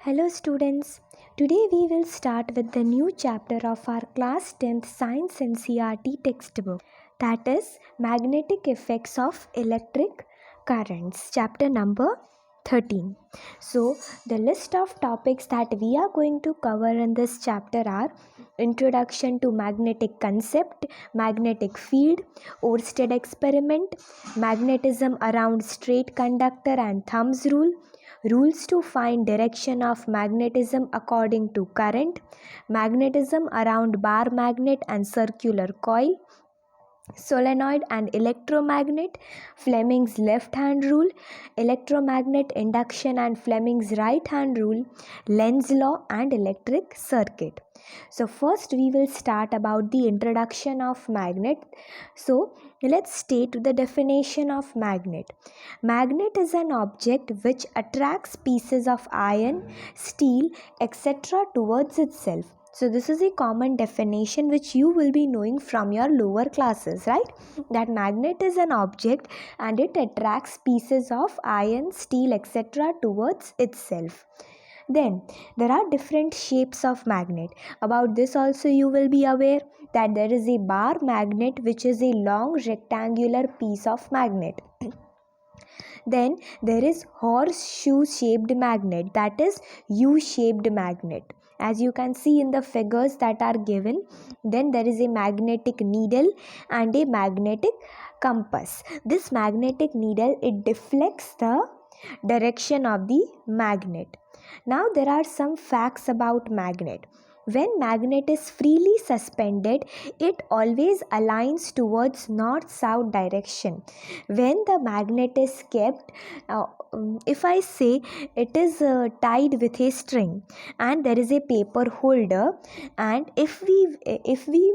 Hello students. Today we will start with the new chapter of our class 10th Science NCERT textbook, that is Magnetic Effects of Electric Currents, chapter number 13. So the list of topics that we are going to cover in this chapter are Introduction to Magnetic Concept, Magnetic Field, Oersted Experiment, Magnetism around Straight Conductor and Thumb's Rule, Rules to find direction of magnetism according to current, magnetism around bar magnet and circular coil, solenoid and electromagnet, Fleming's left hand rule, electromagnet induction and Fleming's right hand rule, Lenz's law and electric circuit. So first we will start about the introduction of magnet. So let's state the definition of magnet. Magnet is an object which attracts pieces of iron, steel, etc. towards itself. So this is a common definition which you will be knowing from your lower classes, right? That magnet is an object and it attracts pieces of iron, steel, etc. towards itself. Then there are different shapes of magnet. About this also you will be aware that there is a bar magnet, which is a long rectangular piece of magnet. Then there is horseshoe shaped magnet, that is U-shaped magnet. As you can see in the figures that are given, then there is a magnetic needle and a magnetic compass. This magnetic needle, it deflects the direction of the magnet. Now there are some facts about magnet. When magnet is freely suspended, it always aligns towards north-south direction. When the magnet is kept, if I say it is tied with a string and there is a paper holder, and if we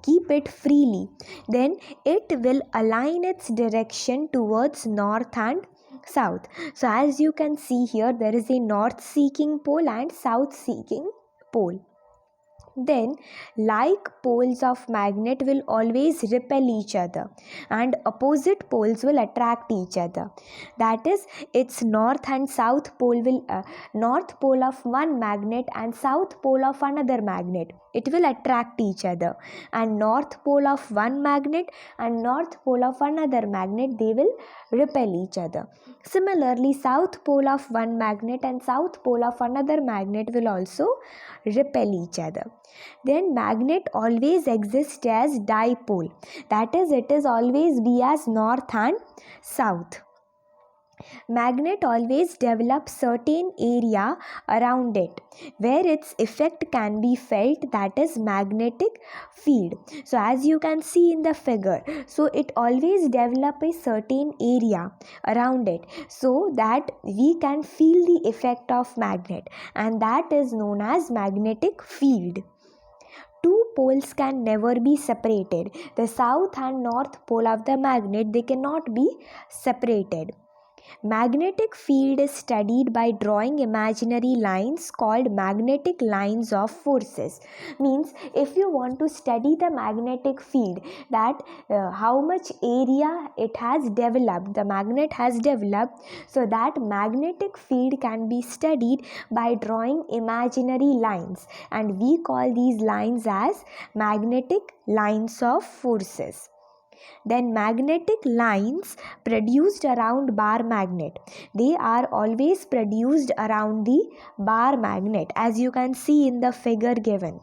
keep it freely, then it will align its direction towards north and south. So as you can see here, there is a north seeking pole and south seeking pole. Then like poles of magnet will always repel each other and opposite poles will attract each other. That is, its north and south pole will north pole of one magnet and south pole of another magnet, it will attract each other, and north pole of one magnet and north pole of another magnet, they will repel each other. Similarly, south pole of one magnet and south pole of another magnet will also repel each other. Then magnet always exists as dipole, that is, it is always be as north and south. Magnet always develops certain area around it where its effect can be felt, that is magnetic field. So as you can see in the figure, so it always develop a certain area around it so that we can feel the effect of magnet, and that is known as magnetic field. Two poles can never be separated. The south and north pole of the magnet, they cannot be separated. Magnetic field is studied by drawing imaginary lines called magnetic lines of forces. Means if you want to study the magnetic field, that how much area it has developed, the magnet has developed, so that magnetic field can be studied by drawing imaginary lines, and we call these lines as magnetic lines of forces. Then magnetic lines produced around bar magnet, they are always produced around the bar magnet, as you can see in the figure given.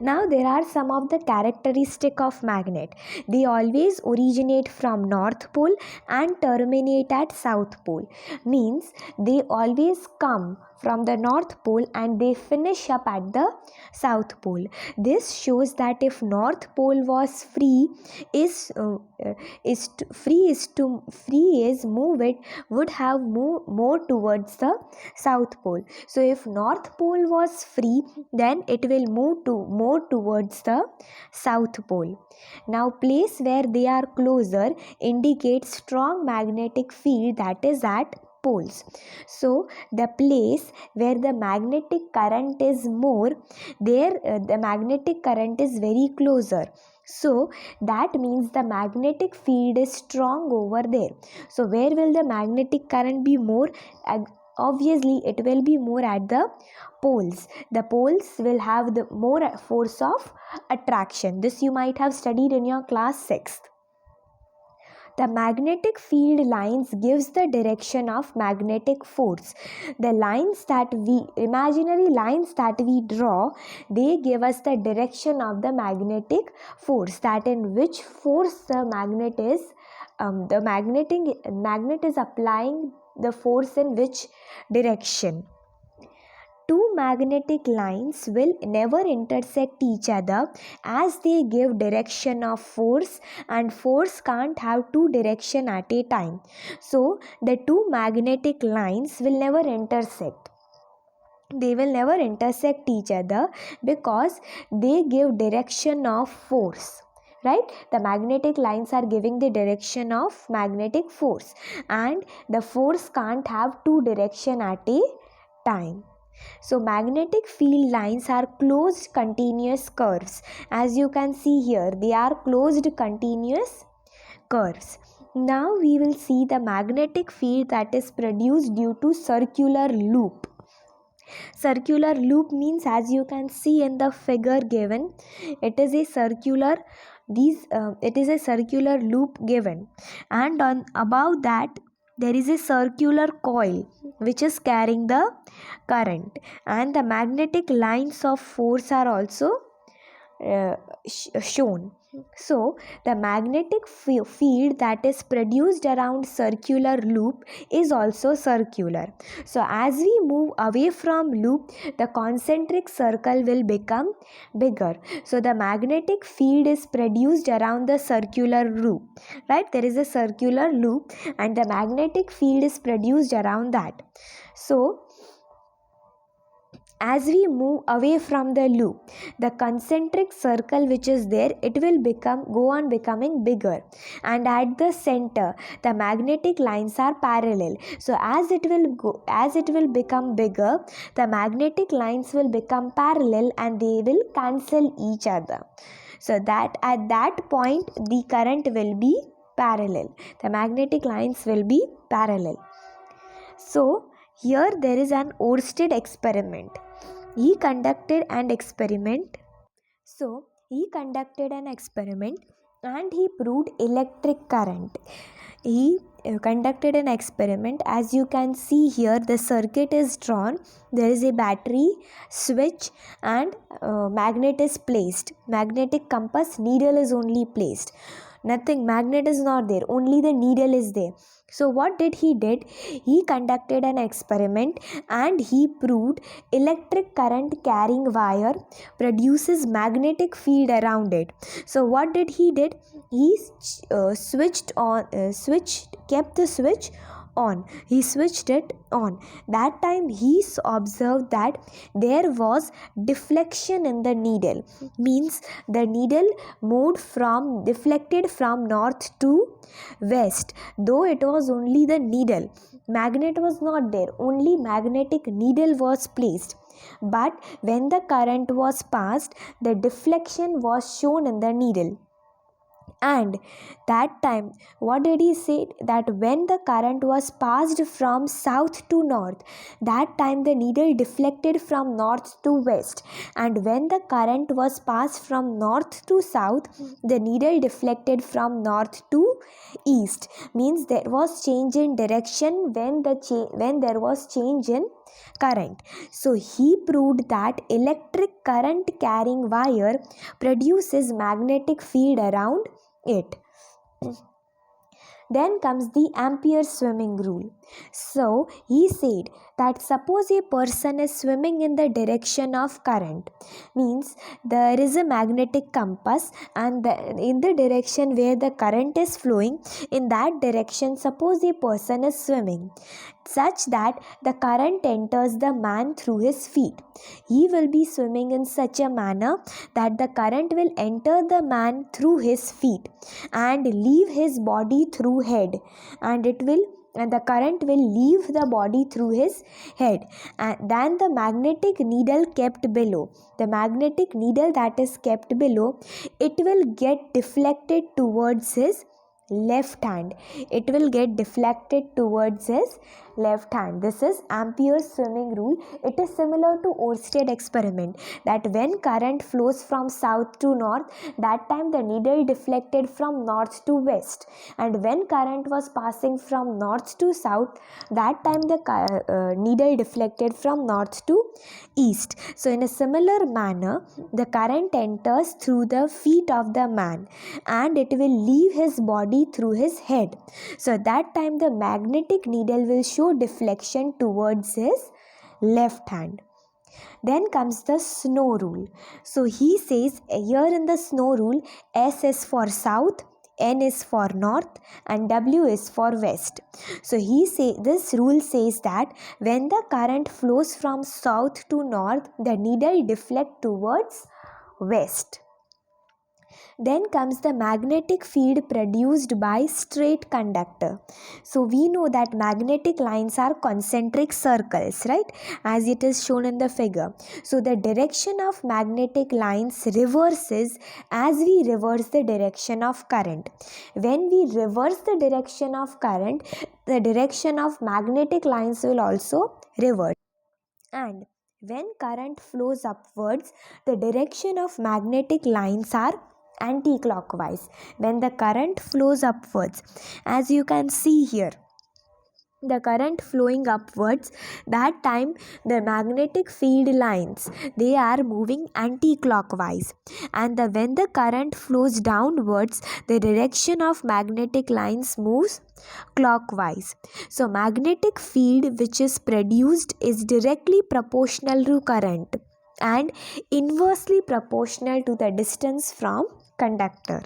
Now there are some of the characteristic of magnet. They always originate from north pole and terminate at south pole. Means they always come from the north pole and they finish up at the south pole. This shows that if north pole was free, move it would have moved more towards the south pole. So if north pole was free, then it will move to more towards the south pole. Now place where they are closer indicates strong magnetic field, that is at poles. So the place where the magnetic current is more, there the magnetic current is very closer. So that means the magnetic field is strong over there. So where will the magnetic current be more? obviously it will be more at the poles. The poles will have the more force of attraction. This you might have studied in your class 6th. The magnetic field lines gives the direction of magnetic force. The lines that imaginary lines that we draw, they give us the direction of the magnetic force, that in which force the magnet is applying the force in which direction. Two magnetic lines will never intersect each other as they give direction of force, and force can't have two direction at a time. So the two magnetic lines will never intersect. They will never intersect each other because they give direction of force. Right? The magnetic lines are giving the direction of magnetic force, and the force can't have two direction at a time. So magnetic field lines are closed continuous curves. As you can see here, they are closed continuous curves. Now we will see the magnetic field that is produced due to circular loop. Circular loop means, as you can see in the figure given, it is a circular loop given, and on above that there is a circular coil which is carrying the current, and the magnetic lines of force are also shown. So the magnetic field that is produced around circular loop is also circular. So as we move away from loop, the concentric circle will become bigger. So the magnetic field is produced around the circular loop, right? There is a circular loop and the magnetic field is produced around that. So as we move away from the loop, the concentric circle which is there, it will go on becoming bigger, and at the center the magnetic lines are parallel. So as it will become bigger, the magnetic lines will become parallel and they will cancel each other. So that at that point the current will be parallel. The magnetic lines will be parallel. So here there is an Oersted experiment. He conducted an experiment and he proved electric current. He conducted an experiment. As you can see here, the circuit is drawn. There is a battery, switch, and magnet is placed. Magnetic compass, needle is only placed. Nothing, magnet is not there, only the needle is there. So what did? He conducted an experiment and he proved electric current carrying wire produces magnetic field around it. So what did? He kept the switch on. He switched it on. That time he observed that there was deflection in the needle. Means the needle deflected from north to west. Though it was only the needle, magnet was not there, only magnetic needle was placed. But when the current was passed, the deflection was shown in the needle. And that time, what did he say? That when the current was passed from south to north, that time the needle deflected from north to west. And when the current was passed from north to south, the needle deflected from north to east. Means there was change in direction when there was change in current. So he proved that electric current carrying wire produces magnetic field around it. Then comes the Ampere swimming rule. So he said that suppose a person is swimming in the direction of current, means there is a magnetic compass, and in the direction where the current is flowing, in that direction suppose a person is swimming, such that the current enters the man through his feet. He will be swimming in such a manner that the current will enter the man through his feet and leave his body through head, and the current will leave the body through his head. And then the magnetic needle kept below, the magnetic needle that is kept below, it will get deflected towards his left hand. It will get deflected towards his left hand. This is Ampere's swimming rule. It is similar to Oersted experiment, that when current flows from south to north, that time the needle deflected from north to west, and when current was passing from north to south, that time the needle deflected from north to east. So in a similar manner, the current enters through the feet of the man and it will leave his body through his head. So at that time the magnetic needle will show deflection towards his left hand. Then comes the snow rule. So he says here in the snow rule, S is for south, N is for north, and W is for west. So this rule says that when the current flows from south to north, the needle deflects towards west. Then comes the magnetic field produced by straight conductor. So we know that magnetic lines are concentric circles, right, as it is shown in the figure. So the direction of magnetic lines reverses as we reverse the direction of current. When we reverse the direction of current, the direction of magnetic lines will also reverse. And when current flows upwards, the direction of magnetic lines are anti-clockwise. When the current flows upwards, as you can see here, the current flowing upwards, that time the magnetic field lines, they are moving anti-clockwise, and when the current flows downwards, the direction of magnetic lines moves clockwise. So magnetic field which is produced is directly proportional to current and inversely proportional to the distance from conductor.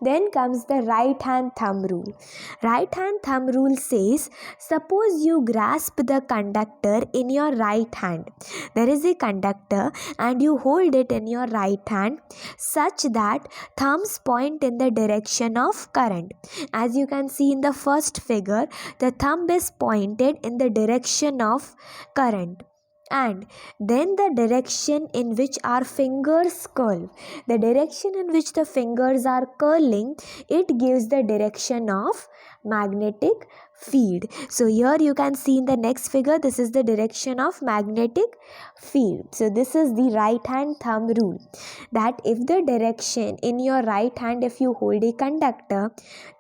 Then comes the right hand thumb rule. Right hand thumb rule says, suppose you grasp the conductor in your right hand. There is a conductor and you hold it in your right hand such that thumbs point in the direction of current. As you can see in the first figure, the thumb is pointed in the direction of current. And then the direction in which our fingers curl, the direction in which the fingers are curling, it gives the direction of magnetic field. So here you can see in the next figure, this is the direction of magnetic field. So this is the right hand thumb rule, that if the direction in your right hand, if you hold a conductor,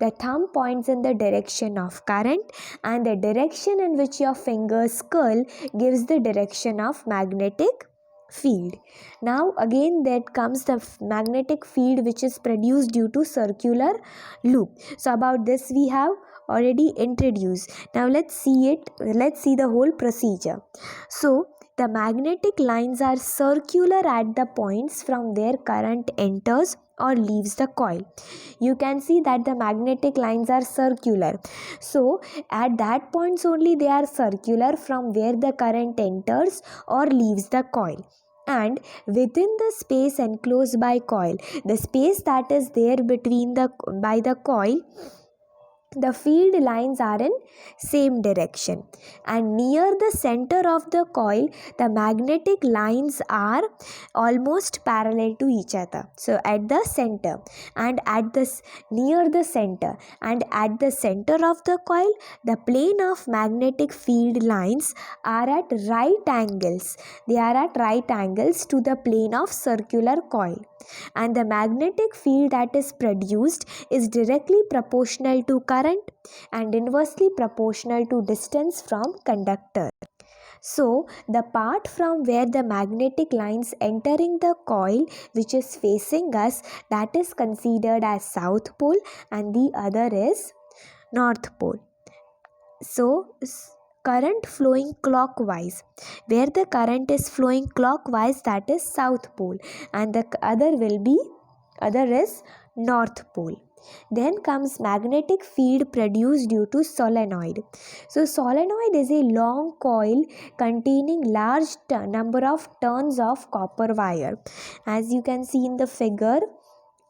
the thumb points in the direction of current and the direction in which your fingers curl gives the direction of magnetic field. Now again that comes the magnetic field which is produced due to circular loop. So about this we have already introduced. Now let's see the whole procedure. So the magnetic lines are circular at the points from where current enters or leaves the coil. You can see that the magnetic lines are circular. So at that points only they are circular from where the current enters or leaves the coil. And within the space enclosed by coil, the space that is there between by the coil, the field lines are in same direction, and near the center of the coil the magnetic lines are almost parallel to each other. So at the center and at this near the center and at the center of the coil, the plane of magnetic field lines are at right angles. They are at right angles to the plane of circular coil, and the magnetic field that is produced is directly proportional to current and inversely proportional to distance from conductor. So the part from where the magnetic lines entering the coil which is facing us, that is considered as south pole and the other is north pole. So current flowing clockwise, where the current is flowing clockwise, that is south pole, and the other is north pole. Then comes magnetic field produced due to solenoid. So solenoid is a long coil containing large number of turns of copper wire. As you can see in the figure,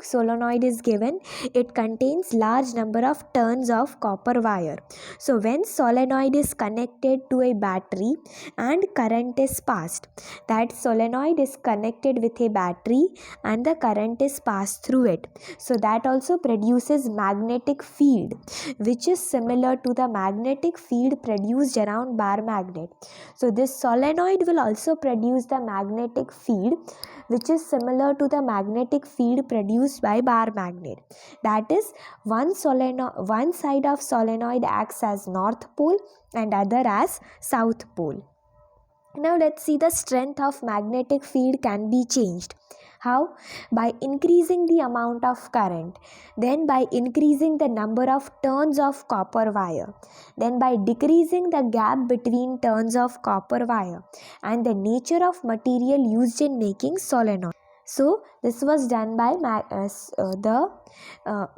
solenoid is given, it contains large number of turns of copper wire. So when solenoid is connected to a battery and current is passed, that solenoid is connected with a battery and the current is passed through it, so that also produces magnetic field, which is similar to the magnetic field produced around bar magnet. So this solenoid will also produce the magnetic field which is similar to the magnetic field produced by bar magnet. That is, one side of solenoid acts as north pole and other as south pole. Now let's see the strength of magnetic field can be changed. How? By increasing the amount of current, then by increasing the number of turns of copper wire, then by decreasing the gap between turns of copper wire, and the nature of material used in making solenoid. So this was done by the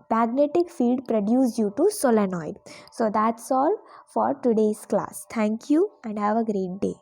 magnetic field produced due to solenoid. So that's all for today's class. Thank you and have a great day.